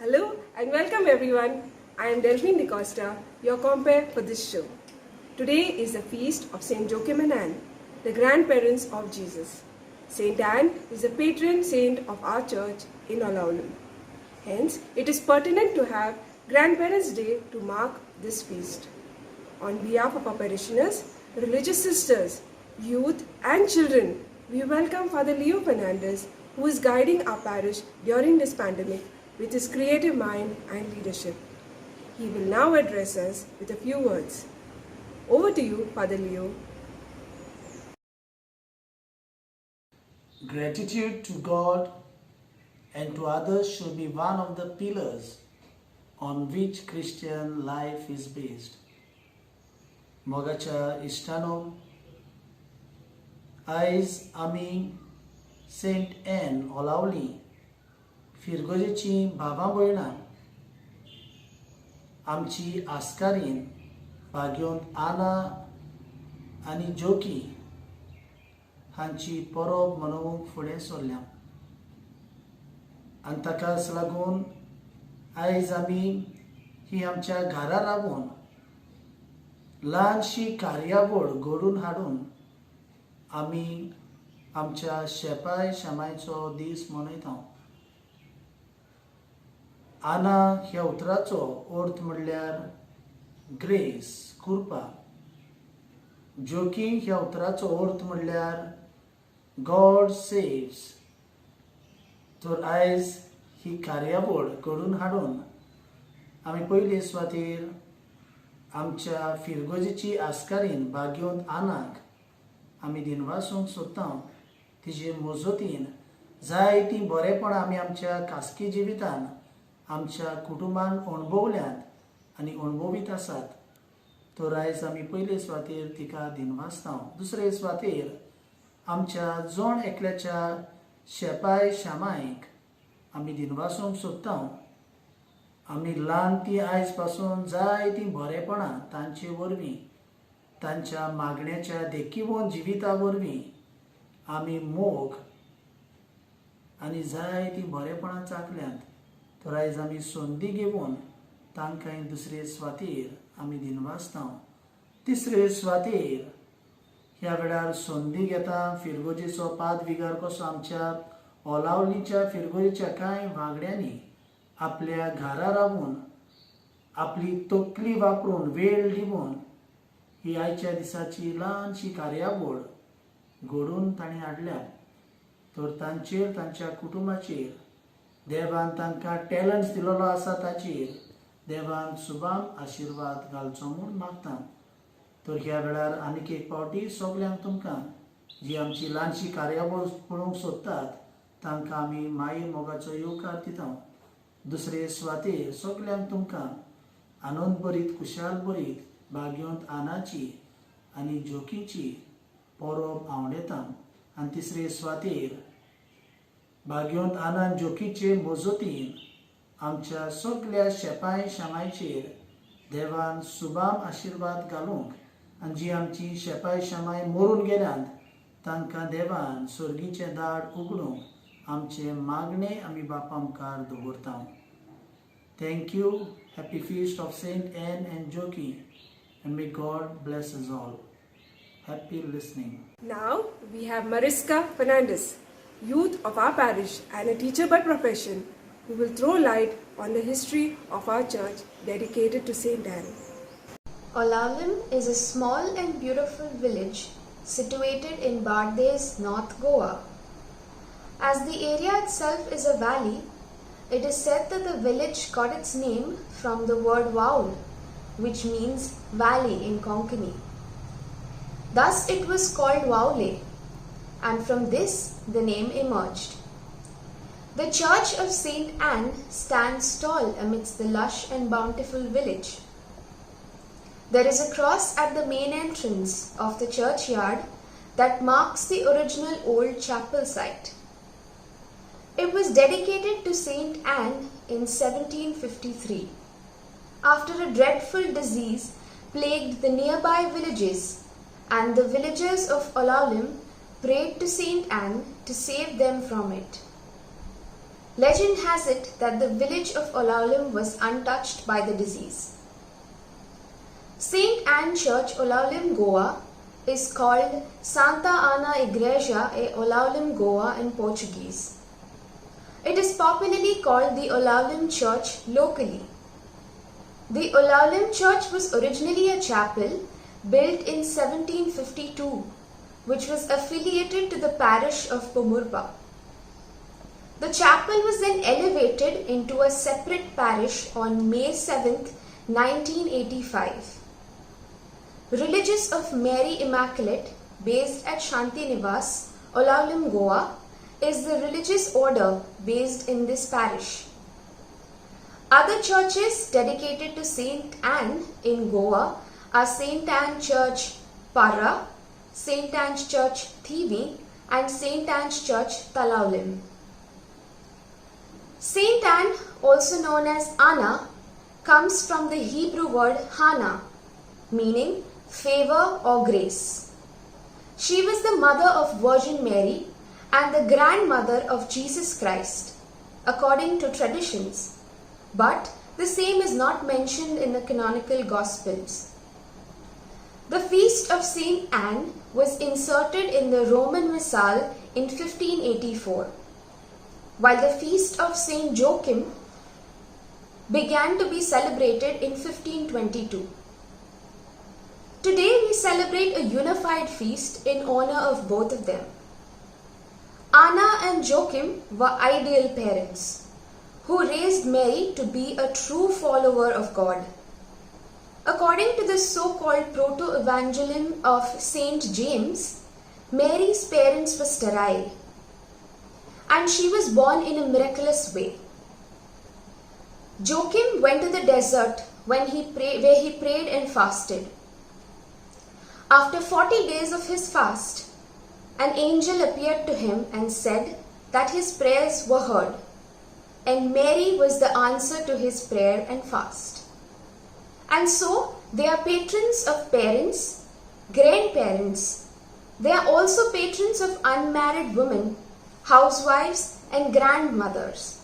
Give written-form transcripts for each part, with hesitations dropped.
Hello and welcome everyone. I am Delphine DeCosta, your compere for this show. Today is the feast of Saint Joachim and Anne, the grandparents of Jesus. Saint Anne is the patron saint of our church in Olaulim. Hence, it is pertinent to have Grandparents' Day to mark this feast. On behalf of our parishioners, religious sisters, youth and children, we welcome Father Leo Fernandez, who is guiding our parish during this pandemic with his creative mind and leadership. He will now address us with a few words. Over to you, Father Leo. Gratitude to God and to others should be one of the pillars on which Christian life is based. Mogacha Istano Aiz Ami Saint Anne Olaulim फिरगोजेची बाबा भयणां आमची आस्कारीन भाग्योंत आना आनी जोकी हांची परब मनोवंक फुडें सरल्या आनी ताकाच लागून आयज आमी ही आमच्या घरा रावून ल्हानशी कार्यावळ घडोवन हाडून आमी आमच्या शेपाय शामायचो दीस मनयता. आना ह्या उतराचो अर्थ म्हणल्यार ग्रेस कृपा. जोकी ह्या उतराचो अर्थ म्हणल्यार गॉड सेव्स. तर आयज ही कार्यावळ घडोवन हाडून आमी पयले सुवातेर आमच्या फिरगोजेची आस्कारीन भाग्योंत आनाक आमी दिनवासूंक सोदता. तिजे मजतीन जायतीं बरेपणां आमी आमच्या खासगी जिवितान आमच्या कुटुंबान अणभवल्यात आनी अणभवीत आसात. तर आयज आमी पयले सुवातेर तिका दिनवासता. दुसरे सुवातेर आमच्या जोण एकल्याच्या शेपाय शामायक आमी दिनवासूंक सोदता. आमी ल्हान ती आयज पासून जायतीं बरेपणां तांचे वरवीं तांच्या मागण्याच्या देखीवन जिविता वरवीं आमी मोग आनी जायतीं बरेपणां चाखल्यांत. तर आयज आमी संदी घेवन तांकां दुसरे सुवातेर आमी दिनवासता. तिसरे सुवातेर ह्या वेळार संदी घेता फिरगोजेचो पाद विगार कसो आमच्या ओलावलीच्या फिरगोजेच्या कांय वांगड्यांनी आपल्या घरा रावून आपली तकली वापरून वेळ दिवन ही आयच्या दिसाची ल्हानशी कार्यावळ घडोवन तांणी हाडल्या. तर तांचेर तांच्या कुटुंबाचेर देवान तांकां टॅलंट्स दिलेलो आसा ताचेर देवान सुबाम आशिर्वाद घालचो म्हूण मागता. तर ह्या वेळार आनीक एक फावटी सगल्यांक तुमकां जी आमची ल्हानशी कार्यावळ पळोवंक सोदतात तांकां आमी मागीर मोगाचो येवकार दिता. दुसरे सुवातेर सगल्यांक तुमकां आनंद भरीत खुशाल भरीत भाग्योंत आनाची आनी जोकीची परब आवडेता. आनी तिसरे सुवातेर भाग्योंत आनंद जोकीचे मजतीन आमच्या सगळ्या शेपाय शामायचेर देवान सुबाम आशिर्वाद घालूंक आनी जी आमची शेपाय शामाय मरून गेल्यांत तांकां देवान सर्गीचें दाड उगडूंक आमचे मागणे आमी बापा मुखार दवरता. Thank you. Happy feast of saint Anne and Joachim and may God bless us all. Happy listening. Now we have Mariska Fernandez, youth of our parish and a teacher by profession, who will throw light on the history of our church dedicated to Saint Anne. Olaulim is a small and beautiful village situated in Bardez, North Goa. As the area itself is a valley, it is said that the village got its name from the word Vaul, which means valley in Konkani. Thus it was called Vaule, and from this the name emerged. The church of Saint Anne stands tall amidst the lush and bountiful village. There is a cross at the main entrance of the churchyard that marks the original old chapel site. It was dedicated to Saint Anne in 1753. After a dreadful disease plagued the nearby villages, and the villagers of Olaulim prayed to Saint Anne to save them from it. Legend has it that the village of Olaulim was untouched by the disease. Saint Anne Church, Olaulim, Goa is called Santa Ana Igreja e Olaulim, Goa in Portuguese. It is popularly called the Olaulim Church locally. The Olaulim Church was originally a chapel built in 1752, which was affiliated to the parish of Pomurba. The chapel was then elevated into a separate parish on May 7, 1985. Religious of Mary Immaculate, based at Shanti Nivas, Olaulim, Goa, is the religious order based in this parish. Other churches dedicated to Saint Anne in Goa are Saint Anne Church, Para, Saint Anne's Church, Thivi, and Saint Anne's Church, Talaulim. Saint Anne, also known as Anna, comes from the Hebrew word Hannah, meaning favor or grace. She was the mother of Virgin Mary and the grandmother of Jesus Christ, according to traditions, but the same is not mentioned in the canonical Gospels. The feast of Saint Anne was inserted in the Roman Missal in 1584, while the feast of Saint Joachim began to be celebrated in 1522. Today we celebrate a unified feast in honor of both of them. Anna and Joachim were ideal parents who raised Mary to be a true follower of God. According to the so-called proto-evangelium of Saint James, Mary's parents were sterile, and she was born in a miraculous way. Joachim went to the desert where he prayed and fasted. After 40 days of his fast, an angel appeared to him and said that his prayers were heard, and Mary was the answer to his prayer and fast. And so, they are patrons of parents, grandparents. They are also patrons of unmarried women, housewives, and grandmothers.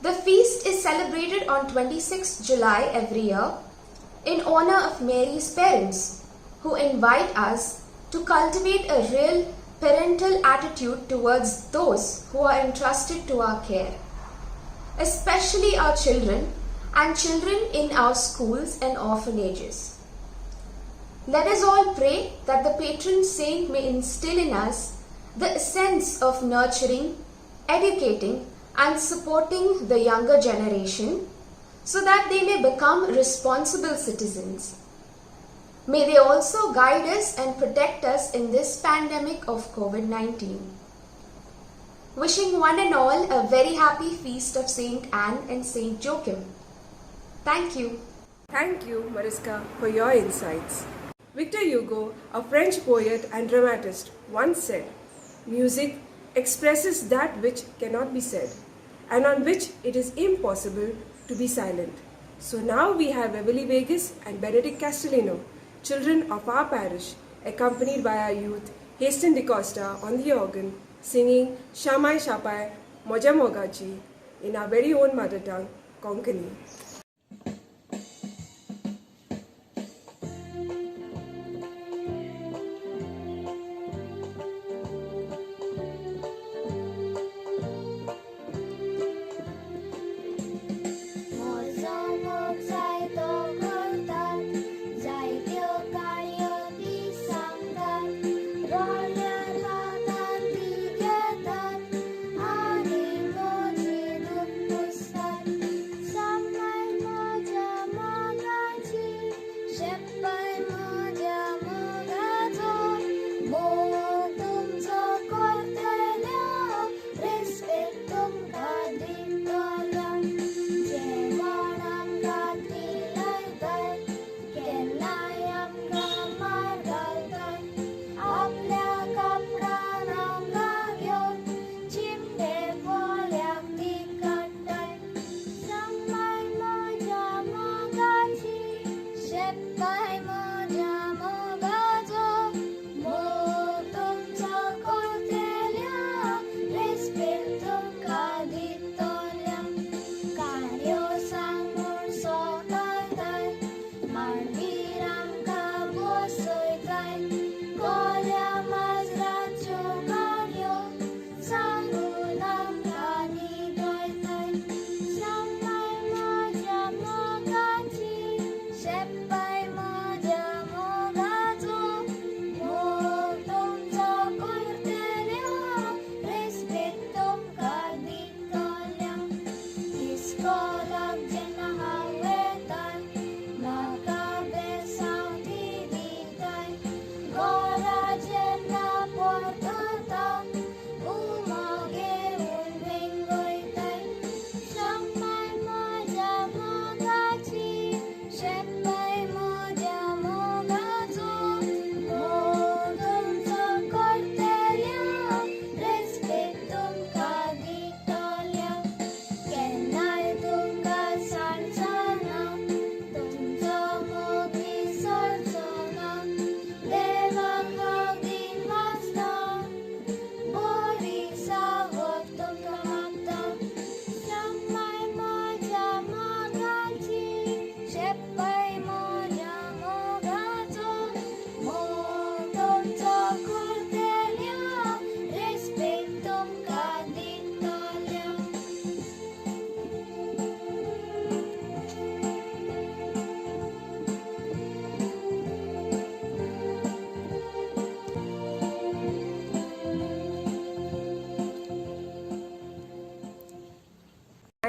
The feast is celebrated on 26th July every year in honor of Mary's parents, who invite us to cultivate a real parental attitude towards those who are entrusted to our care, especially our children and children in our schools and orphanages. Let us all pray that the patron saint may instill in us the sense of nurturing, educating, and supporting the younger generation so that they may become responsible citizens. May they also guide us and protect us in this pandemic of COVID-19. Wishing one and all a very happy feast of Saint Anne and Saint Joachim. Thank you. Thank you, Mariska, for your insights. Victor Hugo, a French poet and dramatist, once said, "Music expresses that which cannot be said, and on which it is impossible to be silent." So now we have Everly Vegas and Benedict Castellino, children of our parish, accompanied by our youth, Hasten DeCosta on the organ, singing Shamai Shapai Moja Mogachi in our very own mother tongue, Konkani.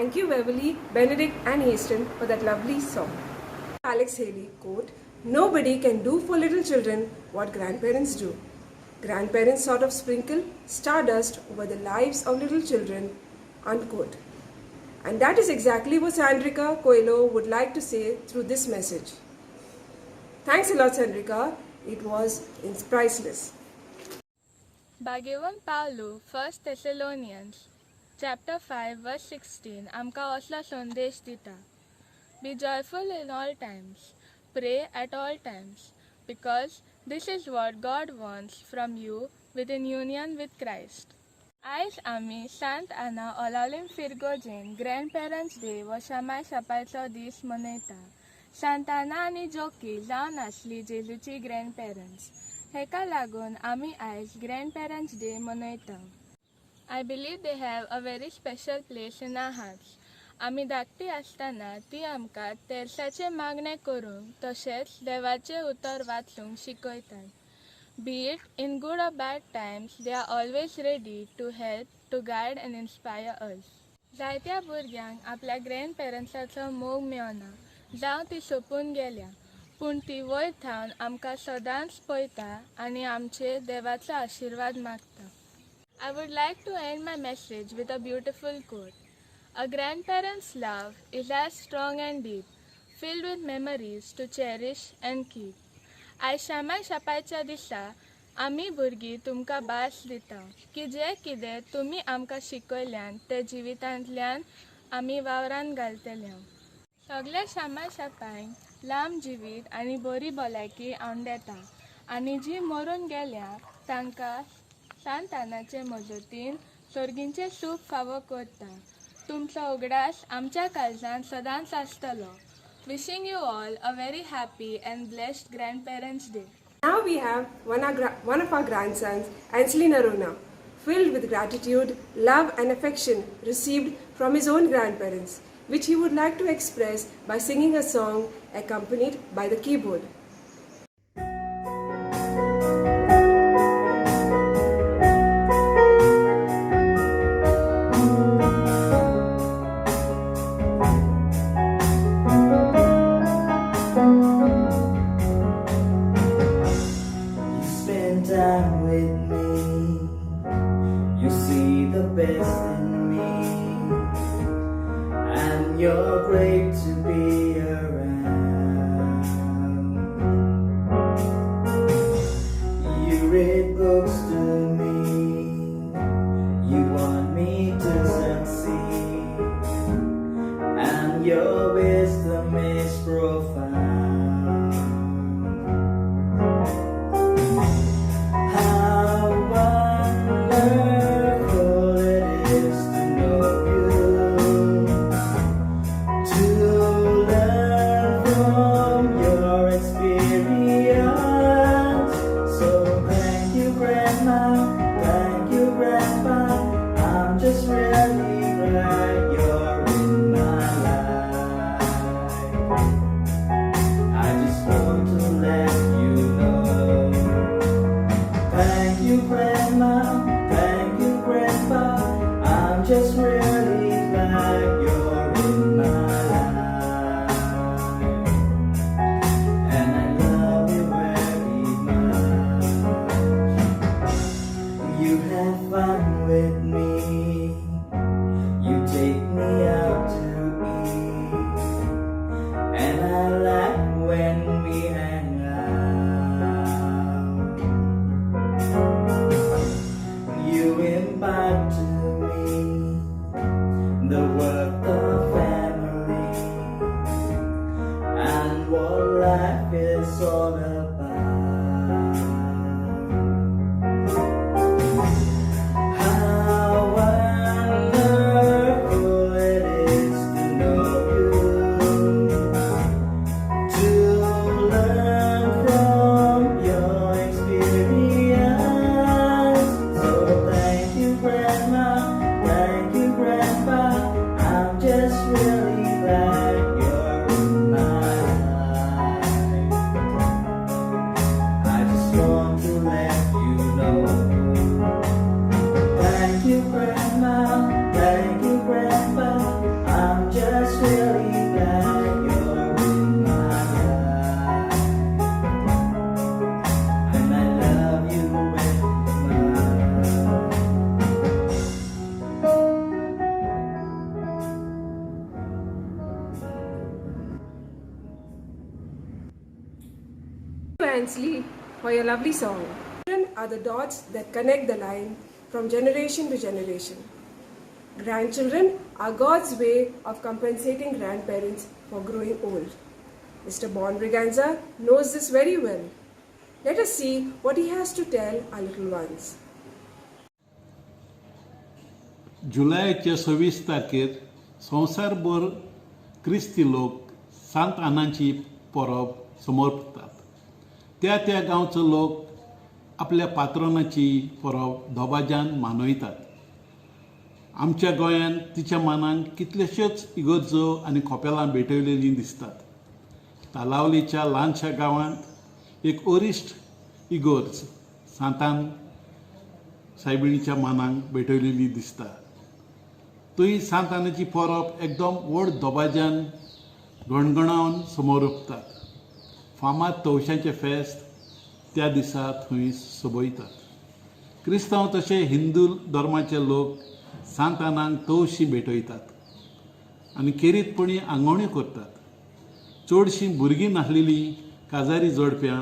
Thank you, Beverly, Benedict, and Easton for that lovely song. Alex Haley, quote, "Nobody can do for little children what grandparents do. Grandparents sort of sprinkle stardust over the lives of little children," unquote. And that is exactly what Sandrika Coelho would like to say through this message. Thanks a lot, Sandrika. It was priceless. Bhagwan Paulu, 1 Thessalonians, chapter 5, verse 16, आमकां असलो संदेश दिता. Be joyful in all times, pray at all times, because this is what God wants from you within union with Christ. आयज आमी सांत आना ओलावलीम फिरगोजेन ग्रँडपेरंट्स day वो शामाय शापायचो दीस मनयता. सांत आना आनी जोकी जावन आसली जेजूची ग्रँडपेरंट्स. हेका लागून आमी आयज ग्रँडपेरंट्स डे मनयता. I believe they have a very special place in our hearts. आमी धाकटी आसतना ती आमकां तेर्साचे मागणे करूंक तशेंच देवाचे उतर वाचूंक शिकयतात. Be it in good or bad times, they are always ready to help, to guide and inspire us. जायत्या भुरग्यांक आपल्या ग्रँडपेरंट्साचो मोग मेळना जावं ती सोंपून गेल्या, पूण ती वयर थावन आमकां सदांच पळयता आनी आमचे देवाचो आशिर्वाद मागता. I would like to end my message with a beautiful quote. A grandparent's love is as strong and deep, filled with memories to cherish and keep. आयज शामाय शापायच्या दिसा आमी भुरगीं तुमकां भास दिता की जें कितें तुमी आमकां शिकयल्यान तें जिवितांतल्यान आमी वावरान घालतल्या. सगल्या शामाय शापांक लांब जिवीत आनी बरी भलायकी हांव देता आनी जीं मरून गेल्या तांकां सांत आनाचे मजतीन सर्गींचें सूख फावो करता. तुमचो उगडास आमच्या काळजांत सदांच आसतलो. Wishing you all a very happy and blessed Grandparents' Day. Now we have one of our grandsons, Ansley Narona, filled with gratitude, love and affection received from his own grandparents, which he would like to express by singing a song accompanied by the keyboard. Time with me, you see the best in me, and you're great to be around. You read books to me, you want me to succeed, and your wisdom is profound. Just really glad you're in my life, and I love you very much. You have fun with me, you take me out to eat, and I like when we hang out. You impart to the work of family and what life is all about. How wonderful it is to know you, to learn from your experience. So thank you, Grandma. Thank you, Grandpa. I'm just really glad you're in my life. I just want to let you know. Thank you, Grandma. Thank you, Grandpa. Ainsley, for your lovely song. Children are the dots that connect the line from generation to generation. Grandchildren are God's way of compensating grandparents for growing old. Mr. Bonbriganza knows this very well. Let us see what he has to tell our little ones. जुलयाच्या 26 तारखेर संवसारभर क्रिस्ती लोक सांत आनाची परब समोरतात. त्या त्या गांवचो लोक आपल्या पात्रोनाची परब दोबाज्यान मनयतात. आमच्या गोंयांत तिच्या मानाक कितल्योश्योच इगर्जो आनी खोपेलां भेटयलेलीं दिसतात. तालावलीच्या ल्हानशा गांवांत एक ओरिश्ट इगोर्ज सांतान सायबिणीच्या मानाक भेटयलेली दिसता. थंय सांत आनाची परब एकदम व्हड दोबाज्यान गणगणावन समोर ओंपतात. फामाद तवशांचें फेस्त त्या दिसा थंय सोबयतात. क्रिस्तांव तशे हिंदू धर्माचे लोक सांत आनाक तवशीं भेटयतात आनी खेरीतपणी आंगवण्यो करतात. चडशीं भुरगीं नासलेलीं काजारी जोडप्यां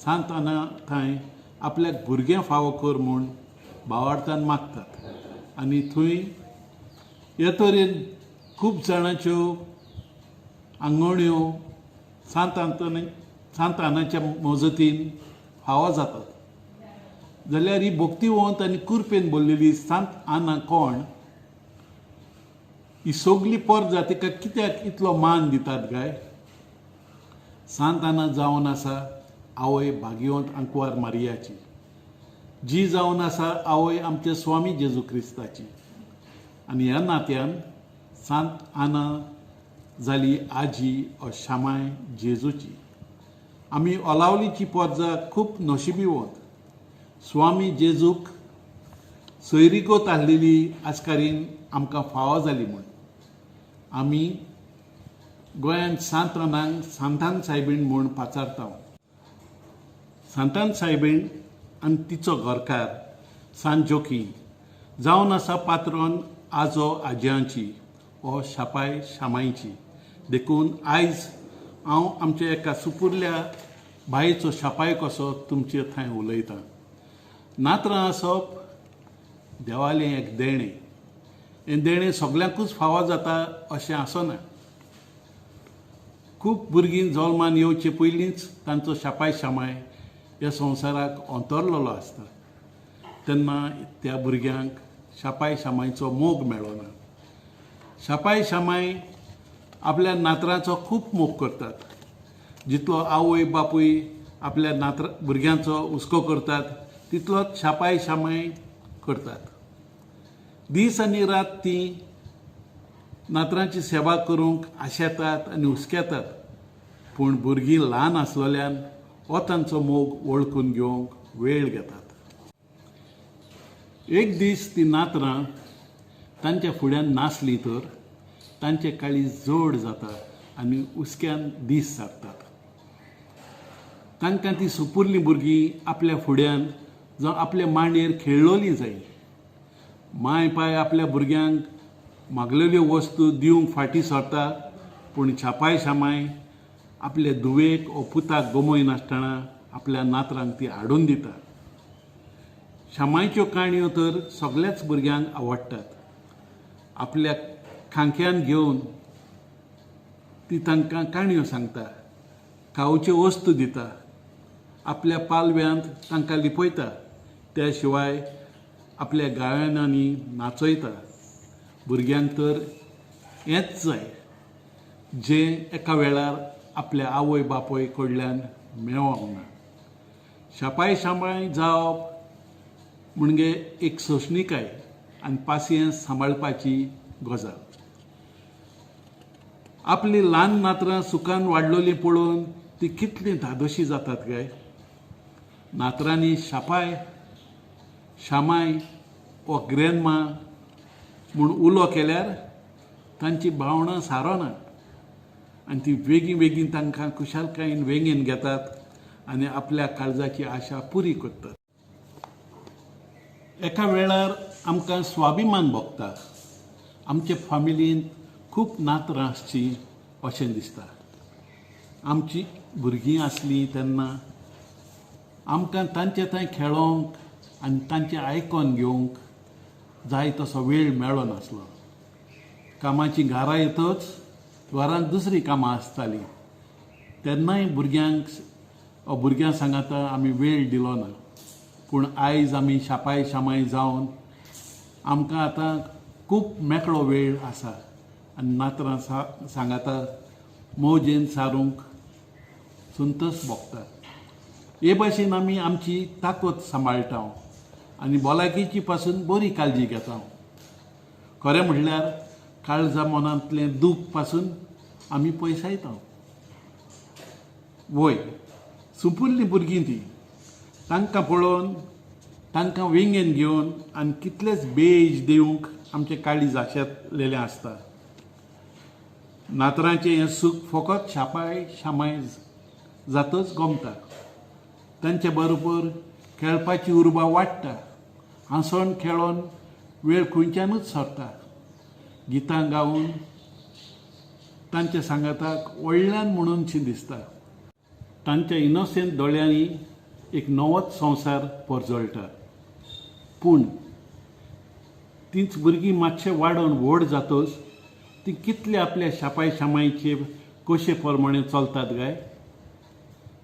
सांत आना थंय आपल्याक भुरग्यां फावो कर म्हूण भावार्थान मागतात आनी थंय हे तरेन खूब जाणांच्यो आंगवण्यो सांत आनाच्या मजतीन फावो जातात. जाल्यार ही भोक्तिवंत आनी कुरपेन भरलेली सांत आना कोण? ही सगली परजा तिका कित्याक इतलो मान दितात काय? सांत आना जावन आसा आवय भाग्यवंत आंकवार मारियाची, जी जावन आसा आवय आमचे स्वामी जेजू क्रिस्ताची. आनी ह्या नात्यान सांत आना जाली आजी ओ शामाय जेजूची. आमी ओलावलीची परजा खूब नशिबीवंत. स्वामी जेजूक सोयरीगोत आसलेली आजकारीन आमकां फावो जाली म्हूण आमी गोंयांत सांत आनाक सांतान सायबीण म्हूण पाचारता. सांतान सायबीण आनी तिचो घरकार सांत जोकी जावन आसा पात्रोन आजो आजयांची ओ शापाय शामायची. देखून आयज हांव आमच्या एका सुपुर्ल्या बायेचो शापाय कसो तुमचे थंय उलयतां. नात्रां आसप देवालें एक देणें. हें देणें सगल्यांकूच फावो जाता अशें आसना. खूब भुरगीं जल्मान येवचे पयलींच तांचो शापाय शामाय ह्या संवसाराक अंतरलेलो आसता. तेन्ना त्या भुरग्यांक शापाय शामायचो मोग मेळना. शापाय शामाय आपल्या नातरांचो खूब मोग करतात. जितलो आवय बापूय आपल्या भुरग्यांचो हुस्को करतात तितलोच शापाय शामाय करतात. दीस आनी रात तीं नातरांची सेवा करूंक आशेतात आनी हुस्केतात. पूण भुरगीं ल्हान आसलेल्यान हो तांचो मोग वळखून घेवंक वेळ घेतात. एक दीस तीं नातरां तांच्या फुड्यान नासलीं तर तांचें काळीज जड जाता आनी हुस्क्यान दीस सारतात. तांकां तीं सुपुर्लीं भुरगीं आपल्या फुड्यान जावं आपल्या मांडेर खेळलोलीं जाय. माय पाय आपल्या भुरग्यांक मागलेल्यो वस्तू दिवंक फाटीं सरता. पूण शापाय शामाय आपल्या धुवेक ओ पुताक गमय नासतना आपल्या नातरांक ती हाडून दिता. शामायच्यो काणयो तर सगळ्याच भुरग्यांक आवडटात. आपल्या खांक्यान घेवन ती तांकां काणयो सांगता, खावच्यो वस्तू दिता, आपल्या पालव्यांत तांकां लिपयता. त्या शिवाय आपल्या गायनांनी नाचयता. भुरग्यांक तर हेंच जाय जें एका वेळार आपल्या आवय बापूय कडल्यान मेळोंक ना. शापाय शामाय जावप म्हणजे एक सोंसणीकाय आनी पासियेंस सांबाळपाची गजाल. आपली ल्हान नातरां सुखान वाडलेलीं पळोवन ती कितलीं धादोशी जातात काय. नातरांनी शापाय शामाय ओ ग्रॅन्डमा म्हूण उलो केल्यार तांची भावना सारोना आनी ती बेगीन बेगीन तांकां कुशालकायेन वेंगेन घेतात आनी आपल्या काळजाची आशा पुरी करतात. एका वेळार आमकां स्वाभिमान भोगता. आमचे फामिलींत खूब नातरां आसचीं अशें दिसता. आमची भुरगीं आसलीं तेन्ना आमकां तांचे थंय खेळोंक आनी तांचें आयकोन घेवंक जाय तसो वेळ मेळ्ळो नासलो. कामाची घारां येतच घरांत दुसरी कामां आसतालीं. तेन्नाय भुरग्यां सांगात आमी वेळ दिलो ना. पूण आयज आमी शापाय शामाय जावन आमकां आतां खूब मेकळो वेळ आसा आनी नातरां सांगाता मौजेन सारूंक संतोश भोगता. हे भाशेन आमी आमची ताकद सांबाळटा आनी भलायकेची पासून बरी काळजी घेता. खरें म्हणल्यार काळजा मनांतलें दूख पासून आमी पयसायता. वय सुपुल्लीं भुरगीं तीं तांकां पळोवन तांकां वेंगेन घेवन आनी कितलेच बेज दिवंक आमचें काळीज आशेलेलें आसता. नातरांचें हें सूख फकत शापाय शामाय जातच गमता. तांचे बरोबर खेळपाची उर्बा वाडटा. हांसोन खेळोन वेळ खंयच्यानूच सरता. गितां गावन तांच्या सांगाताक व्हडल्यान म्हणूनशी दिसता. तांच्या इनोसेंट दोळ्यांनी एक नवोच संवसार परजळटा. पूण तींच भुरगीं मातशें वाडोवन व्हड जातच ती कितले आपल्या शापाय शामायचे कशे प्रमाणे चलतात काय.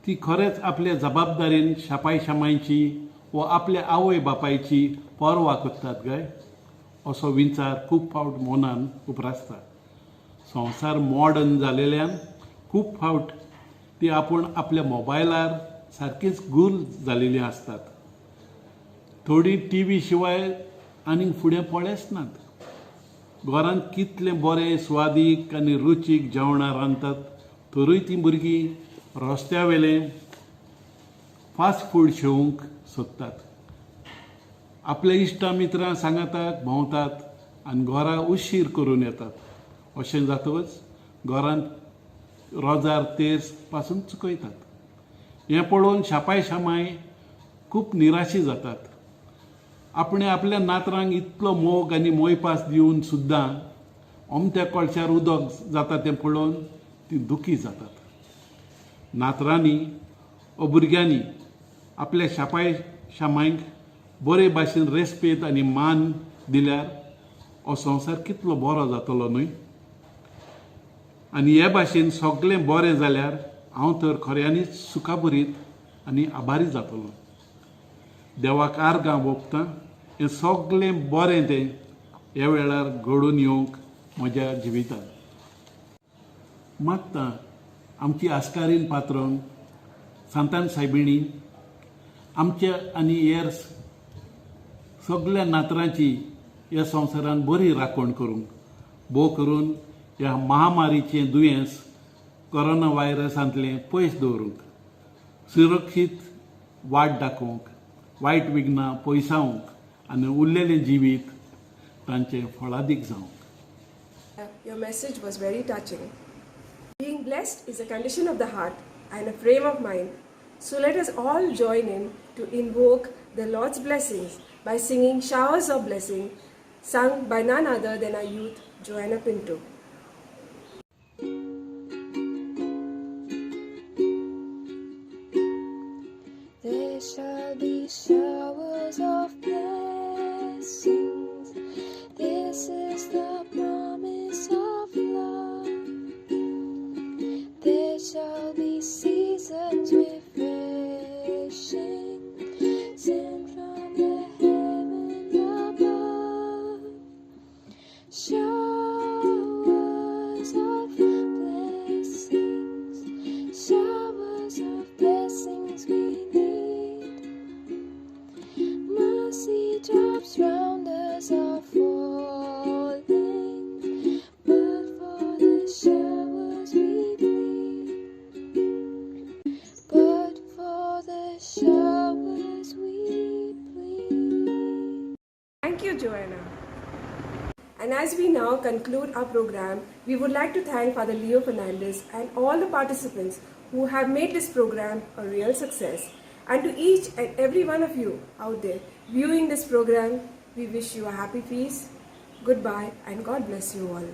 ती खरेंच आपल्या जबाबदारेन शापाय शामायची व आपल्या आवय बापायची पर्वा करतात काय असो विचार खूब फावट मनान उप्रासता. संवसार मॉडर्न जालेल्यान खूब फावट ती आपूण आपल्या मोबायलार सारकीच गुल जालेलीं आसतात. थोडी टीव्ही शिवाय आनीक फुडें पळयच नात. घरांत कितलें बरें स्वादीक आनी रुचीक जेवणां रांदतात तरूय तीं भुरगीं रस्त्या वेलें फास्ट फूड शेवंक सोदतात. आपल्या इश्टा मित्रां सांगाताक भोंवतात आनी घरा उशीर करून येतात. अशें जातच घरांत रोजार तेर्स पासून चुकयतात. हें पळोवन शापाय शामाय खूब निराशी जातात. आपणें आपल्या नातरांक इतलो मोग आनी मोयपास दिवन सुद्दां अमत्या कळशार उदक जाता तें पळोवन तीं दुखी जातात. नातरांनी वा भुरग्यांनी आपल्या शापाय शामायक बरे भाशेन रेस्पेद आनी मान दिल्यार हो संवसार कितलो बरो जातलो न्हय. आनी हे भाशेन सगळें बरें जाल्यार हांव तर खऱ्यांनीच सुखाभरीत आनी आभारी जातलो. देवाक आर्गां ओंपतां हें सगळें बरें तें ह्या वेळार घडून येवंक म्हज्या जिवितांत. मागतां आमची आस्कारीन पात्रोन सांतान सायबिणी आमच्या आनी हेर सगळ्या नातरांची ह्या संवसारान बरी राखण करूंक भोव करून ह्या महामारीचें दुयेंस कोरोना व्हायरसांतलें पयस दवरूंक सुरक्षीत वाट दाखोवंक वायट विघ्नां पयसावंक आनी उरलेलें जिवीत तांचें फळादीक जावंक. Your message was very touching. Being blessed is a condition of the heart and a frame of mind. So let us all join in to invoke the Lord's blessings by singing Showers of Blessing, sung by none other than our youth, Joanna Pinto. There shall be showers of blessings. This is the promise of love. There shall be seasons refreshing, sent from the heaven above. Showers of blessings, showers of blessings we need. Mercy drops round us are falling, but for the showers we plead. But for the showers we plead. Thank you, Joanna. And as we now conclude our program, we would like to thank Father Leo Fernandez and all the participants who have made this program a real success. And to each and every one of you out there viewing this program, we wish you a happy feast. Goodbye and God bless you all.